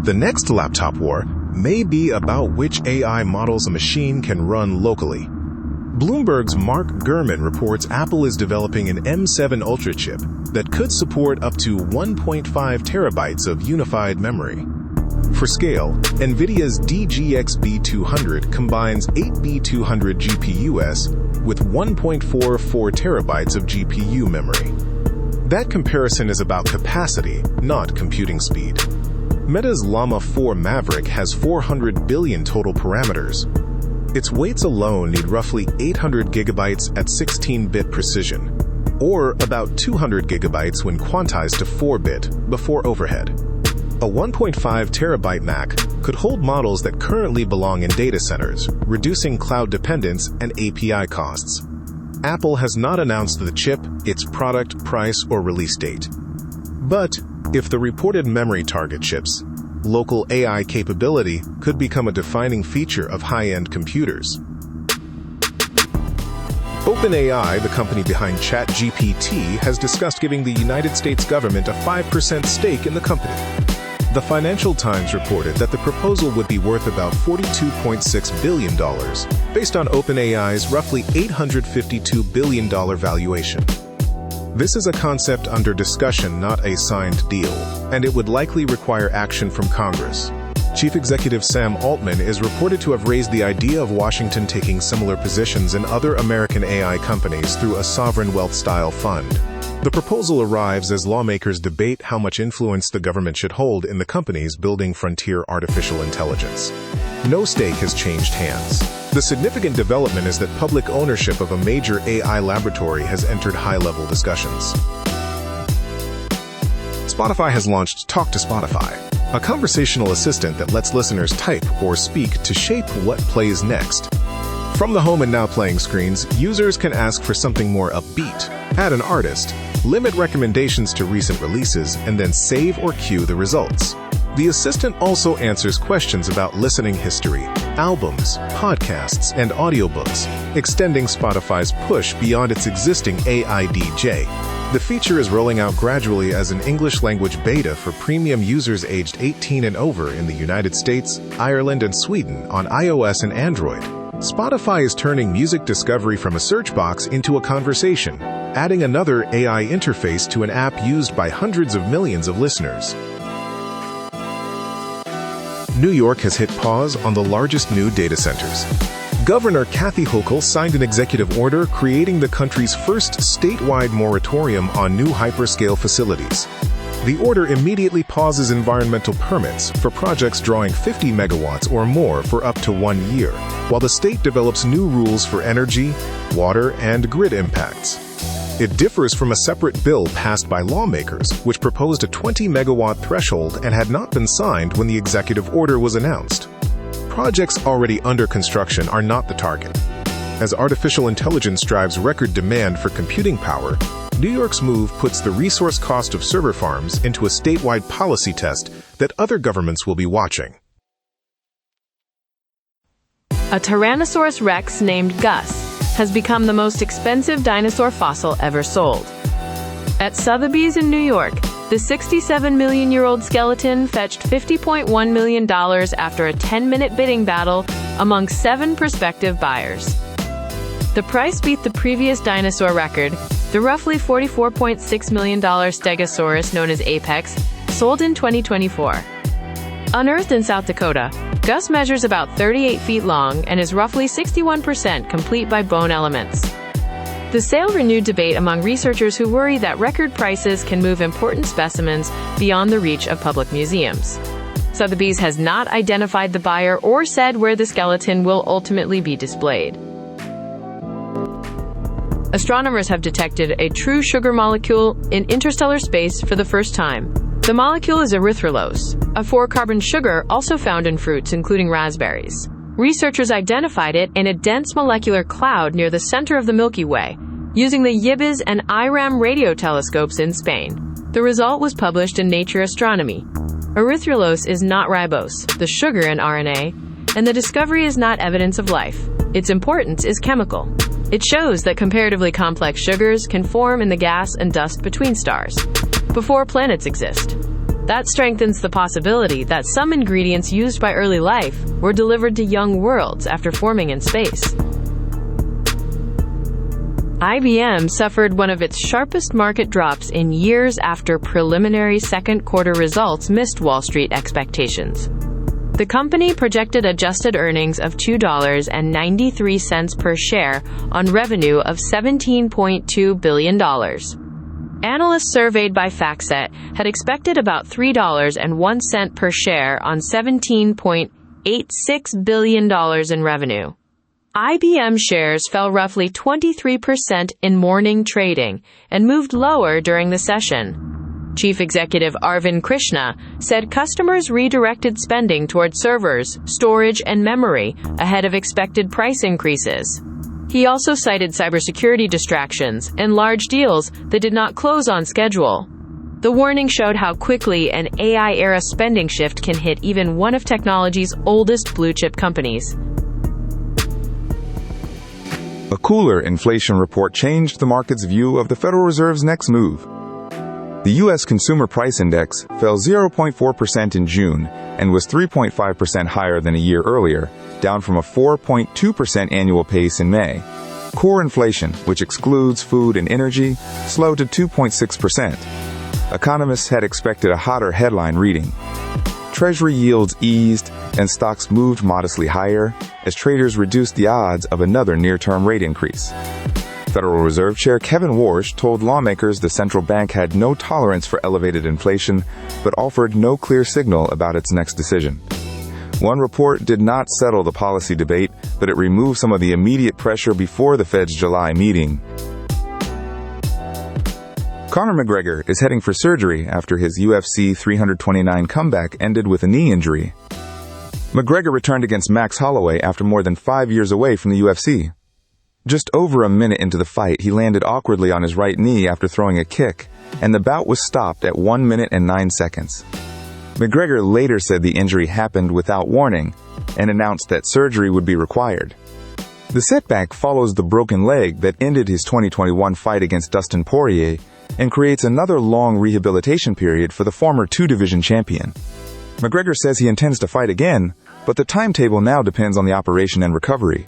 The next laptop war may be about which AI models a machine can run locally. Bloomberg's Mark Gurman reports Apple is developing an M7 Ultra chip that could support up to 1.5 terabytes of unified memory. For scale, NVIDIA's DGX B200 combines 8 B200 GPUs with 1.44 terabytes of GPU memory. That comparison is about capacity, not computing speed. Meta's Llama 4 Maverick has 400 billion total parameters. Its weights alone need roughly 800 gigabytes at 16-bit precision, or about 200 gigabytes when quantized to 4-bit before overhead. A 1.5 terabyte Mac could hold models that currently belong in data centers, reducing cloud dependence and API costs. Apple has not announced the chip, its product, price, or release date. But if the reported memory target chips, local AI capability could become a defining feature of high-end computers. OpenAI, the company behind ChatGPT, has discussed giving the United States government a 5% stake in the company. The Financial Times reported that the proposal would be worth about $42.6 billion, based on OpenAI's roughly $852 billion valuation. This is a concept under discussion, not a signed deal, and it would likely require action from Congress. Chief Executive Sam Altman is reported to have raised the idea of Washington taking similar positions in other American AI companies through a sovereign wealth-style fund. The proposal arrives as lawmakers debate how much influence the government should hold in the companies building frontier artificial intelligence. No stake has changed hands. The significant development is that public ownership of a major AI laboratory has entered high-level discussions. Spotify has launched Talk to Spotify, a conversational assistant that lets listeners type or speak to shape what plays next. From the home and now playing screens, users can ask for something more upbeat, add an artist, limit recommendations to recent releases, and then save or queue the results. The assistant also answers questions about listening history, albums, podcasts, and audiobooks, extending Spotify's push beyond its existing AI DJ. The feature is rolling out gradually as an English-language beta for premium users aged 18 and over in the United States, Ireland, and Sweden on iOS and Android. Spotify is turning music discovery from a search box into a conversation, adding another AI interface to an app used by hundreds of millions of listeners. New York has hit pause on the largest new data centers. Governor Kathy Hochul signed an executive order creating the country's first statewide moratorium on new hyperscale facilities. The order immediately pauses environmental permits for projects drawing 50 megawatts or more for up to 1 year, while the state develops new rules for energy, water, and grid impacts. It differs from a separate bill passed by lawmakers, which proposed a 20-megawatt threshold and had not been signed when the executive order was announced. Projects already under construction are not the target. As artificial intelligence drives record demand for computing power, New York's move puts the resource cost of server farms into a statewide policy test that other governments will be watching. A Tyrannosaurus rex named Gus has become the most expensive dinosaur fossil ever sold. At Sotheby's in New York, the 67-million-year-old skeleton fetched $50.1 million after a 10-minute bidding battle among 7 prospective buyers. The price beat the previous dinosaur record, the roughly $44.6 million Stegosaurus known as Apex, sold in 2024. Unearthed in South Dakota, Gus measures about 38 feet long and is roughly 61% complete by bone elements. The sale renewed debate among researchers who worry that record prices can move important specimens beyond the reach of public museums. Sotheby's has not identified the buyer or said where the skeleton will ultimately be displayed. Astronomers have detected a true sugar molecule in interstellar space for the first time. The molecule is erythrulose, a 4-carbon sugar also found in fruits including raspberries. Researchers identified it in a dense molecular cloud near the center of the Milky Way, using the YIBIS and IRAM radio telescopes in Spain. The result was published in Nature Astronomy. Erythrulose is not ribose, the sugar in RNA, and the discovery is not evidence of life. Its importance is chemical. It shows that comparatively complex sugars can form in the gas and dust between stars, before planets exist. That strengthens the possibility that some ingredients used by early life were delivered to young worlds after forming in space. IBM suffered one of its sharpest market drops in years after preliminary second quarter results missed Wall Street expectations. The company projected adjusted earnings of $2.93 per share on revenue of $17.2 billion. Analysts surveyed by FactSet had expected about $3.01 per share on $17.86 billion in revenue. IBM shares fell roughly 23% in morning trading and moved lower during the session. Chief Executive Arvind Krishna said customers redirected spending toward servers, storage, and memory ahead of expected price increases. He also cited cybersecurity distractions and large deals that did not close on schedule. The warning showed how quickly an AI-era spending shift can hit even one of technology's oldest blue-chip companies. A cooler inflation report changed the market's view of the Federal Reserve's next move. The U.S. Consumer Price Index fell 0.4% in June and was 3.5% higher than a year earlier, down from a 4.2% annual pace in May. Core inflation, which excludes food and energy, slowed to 2.6%. Economists had expected a hotter headline reading. Treasury yields eased and stocks moved modestly higher as traders reduced the odds of another near-term rate increase. Federal Reserve Chair Kevin Warsh told lawmakers the central bank had no tolerance for elevated inflation, but offered no clear signal about its next decision. One report did not settle the policy debate, but it removed some of the immediate pressure before the Fed's July meeting. Conor McGregor is heading for surgery after his UFC 329 comeback ended with a knee injury. McGregor returned against Max Holloway after more than 5 years away from the UFC. Just over a minute into the fight, he landed awkwardly on his right knee after throwing a kick, and the bout was stopped at 1 minute and 9 seconds. McGregor later said the injury happened without warning and announced that surgery would be required. The setback follows the broken leg that ended his 2021 fight against Dustin Poirier and creates another long rehabilitation period for the former two-division champion. McGregor says he intends to fight again, but the timetable now depends on the operation and recovery.